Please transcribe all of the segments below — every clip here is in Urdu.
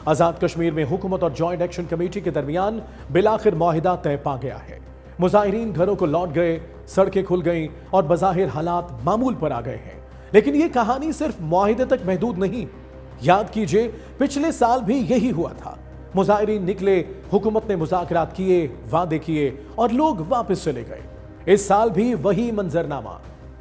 آزاد کشمیر میں حکومت اور جوائنٹ ایکشن کمیٹی کے درمیان بالآخر معاہدہ طے پا گیا ہے۔ مظاہرین گھروں کو لوٹ گئے، سڑکیں کھل گئیں اور بظاہر حالات معمول پر آ گئے ہیں، لیکن یہ کہانی صرف معاہدے تک محدود نہیں۔ یاد کیجئے پچھلے سال بھی یہی ہوا تھا۔ مظاہرین نکلے، حکومت نے مذاکرات کیے، وعدے کیے اور لوگ واپس چلے گئے۔ اس سال بھی وہی منظرنامہ،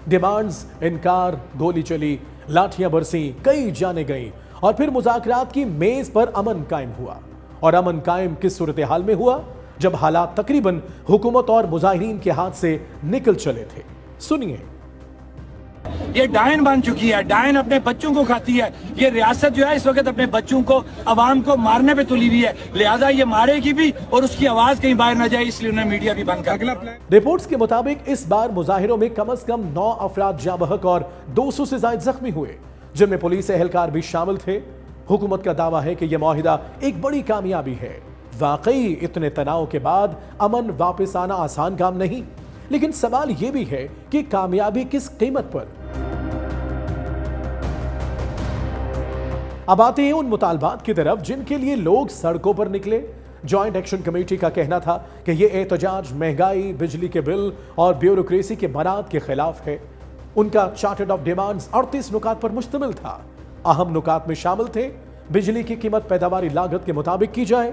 ڈیمانڈز، انکار، گولی چلی، لاٹھیاں برسیں، کئی جانیں گئیں اور پھر مذاکرات کی میز پر امن قائم ہوا۔ اور امن قائم کس صورتحال میں ہوا؟ جب حالات تقریباً حکومت اور مظاہرین کے ہاتھ سے نکل چلے تھے۔ سنیے۔ یہ ڈائن بن چکی ہے، ڈائن اپنے بچوں کو کھاتی ہے۔ یہ ریاست جو ہے اس وقت اپنے بچوں کو، عوام کو مارنے پہ تلی ہوئی ہے، لہذا یہ مارے گی بھی اور اس کی آواز کہیں باہر نہ جائے، اس لیے انہیں میڈیا بھی بند کر دیا۔ رپورٹس کے مطابق اس بار مظاہروں میں کم از کم 9 افراد جاں بحق اور 200 سے زائد زخمی ہوئے، جن میں پولیس اہلکار بھی شامل تھے۔ حکومت کا دعویٰ ہے کہ یہ معاہدہ ایک بڑی کامیابی ہے۔ واقعی اتنے تناؤ کے بعد امن واپس آنا آسان کام نہیں، لیکن سوال یہ بھی ہے کہ کامیابی کس قیمت پر؟ اب آتے ہیں ان مطالبات کی طرف جن کے لیے لوگ سڑکوں پر نکلے۔ جوائنٹ ایکشن کمیٹی کا کہنا تھا کہ یہ احتجاج مہنگائی، بجلی کے بل اور بیوروکریسی کے برات کے خلاف ہے۔ ان کا چارٹر آف ڈیمانڈز 38 نکات پر مشتمل تھا۔ اہم نکات میں شامل تھے: بجلی کی قیمت پیداواری لاگت کے مطابق کی جائے،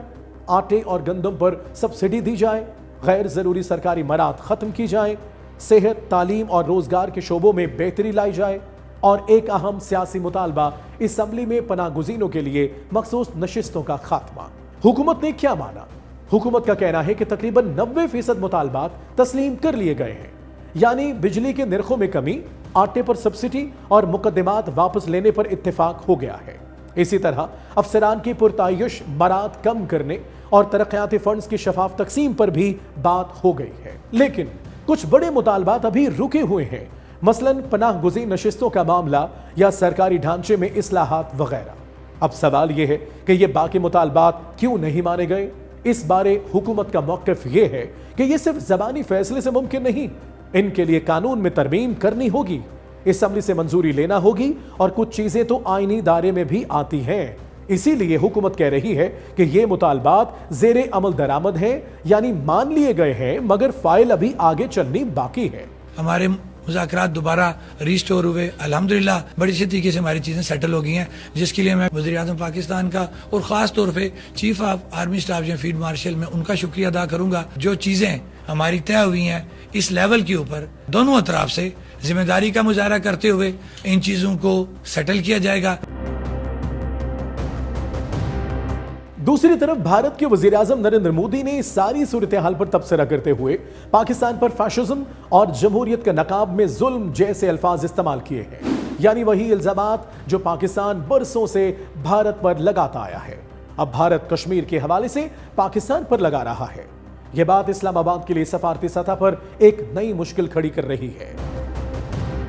آٹے اور گندم پر سبسڈی دی جائے، غیر ضروری سرکاری مراد ختم کی جائیں، صحت، تعلیم اور روزگار کے شعبوں میں بہتری لائی جائے، اور ایک اہم سیاسی مطالبہ اسمبلی میں پناہ گزینوں کے لیے مخصوص نشستوں کا خاتمہ۔ حکومت نے کیا مانا؟ حکومت کا کہنا ہے کہ تقریباً 90% مطالبات تسلیم کر لیے گئے ہیں، یعنی بجلی کے نرخوں میں کمی، آٹے پر سبسڈی اور مقدمات واپس لینے پر اتفاق ہو گیا ہے۔ اسی طرح افسران کی پرتعیش، برات کم کرنے اور ترقیاتی فنڈز کی شفاف تقسیم پر بھی بات ہو گئی ہے۔ لیکن کچھ بڑے مطالبات ابھی رکے ہوئے ہیں، مثلاً پناہ گزین نشستوں کا معاملہ یا سرکاری ڈھانچے میں اصلاحات وغیرہ۔ اب سوال یہ ہے کہ یہ باقی مطالبات کیوں نہیں مانے گئے؟ اس بارے حکومت کا موقف یہ ہے کہ یہ صرف زبانی فیصلے سے ممکن نہیں، ان کے لیے قانون میں ترمیم کرنی ہوگی، اسمبلی سے منظوری لینا ہوگی اور کچھ چیزیں تو آئینی دائرے میں بھی آتی ہیں۔ اسی لیے حکومت کہہ رہی ہے کہ یہ مطالبات زیر عمل درآمد ہیں، یعنی مان لیے گئے ہیں مگر فائل ابھی آگے چلنی باقی ہے۔ ہمارے مذاکرات دوبارہ ریسٹور ہوئے، الحمدللہ بڑی اچھی طریقے سے ہماری چیزیں سیٹل ہو گئی ہیں، جس کے لیے میں وزیر اعظم پاکستان کا اور خاص طور پہ چیف آف آرمی اسٹاف جو فیلڈ مارشل، میں ان کا شکریہ ادا کروں گا۔ جو چیزیں ہماری طے ہوئی ہیں اس لیول کے اوپر دونوں اطراف سے ذمہ داری کا مظاہرہ کرتے ہوئے ان چیزوں کو سیٹل کیا جائے گا۔ دوسری طرف بھارت کے وزیر اعظم نریندر مودی نے ساری صورتحال پر تبصرہ کرتے ہوئے پاکستان پر فاشزم اور جمہوریت کے نقاب میں ظلم جیسے الفاظ استعمال کیے ہیں، یعنی وہی الزامات جو پاکستان برسوں سے بھارت پر لگاتا آیا ہے، اب بھارت کشمیر کے حوالے سے پاکستان پر لگا رہا ہے۔ یہ بات اسلام آباد کے لیے سفارتی سطح پر ایک نئی مشکل کھڑی کر رہی ہے۔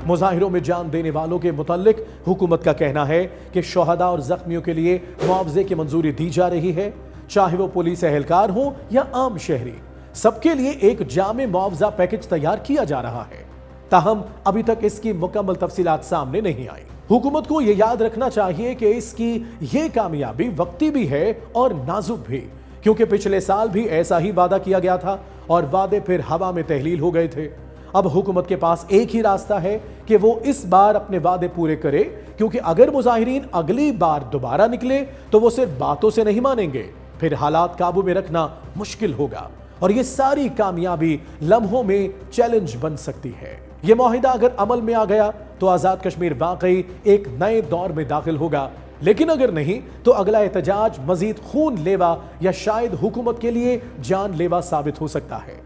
مظاہروں میں جان دینے والوں کے متعلق حکومت کا کہنا ہے کہ شہداء اور زخمیوں کے لیے معاوضے کی منظوری دی جا رہی ہے، چاہے وہ پولیس اہلکار ہوں یا عام شہری، سب کے لیے ایک جامع معاوضہ پیکج تیار کیا جا رہا ہے۔ تاہم ابھی تک اس کی مکمل تفصیلات سامنے نہیں آئی۔ حکومت کو یہ یاد رکھنا چاہیے کہ اس کی یہ کامیابی وقتی بھی ہے اور نازک بھی، کیونکہ پچھلے سال بھی ایسا ہی وعدہ کیا گیا تھا اور وعدے پھر ہوا میں تحلیل ہو گئے تھے۔ اب حکومت کے پاس ایک ہی راستہ ہے کہ وہ اس بار اپنے وعدے پورے کرے، کیونکہ اگر مظاہرین اگلی بار دوبارہ نکلے تو وہ صرف باتوں سے نہیں مانیں گے، پھر حالات قابو میں رکھنا مشکل ہوگا اور یہ ساری کامیابی لمحوں میں چیلنج بن سکتی ہے۔ یہ معاہدہ اگر عمل میں آ گیا تو آزاد کشمیر واقعی ایک نئے دور میں داخل ہوگا، لیکن اگر نہیں تو اگلا احتجاج مزید خون لیوا یا شاید حکومت کے لیے جان لیوا ثابت ہو سکتا ہے۔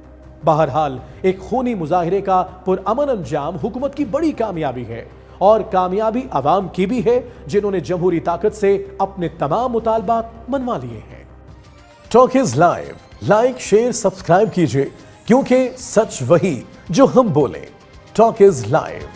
بہرحال ایک خونی مظاہرے کا پرامن انجام حکومت کی بڑی کامیابی ہے اور کامیابی عوام کی بھی ہے، جنہوں نے جمہوری طاقت سے اپنے تمام مطالبات منوا لیے ہیں۔ Talk is live, like, share, subscribe کیجئے، کیونکہ سچ وہی جو ہم بولیں۔ Talk is live.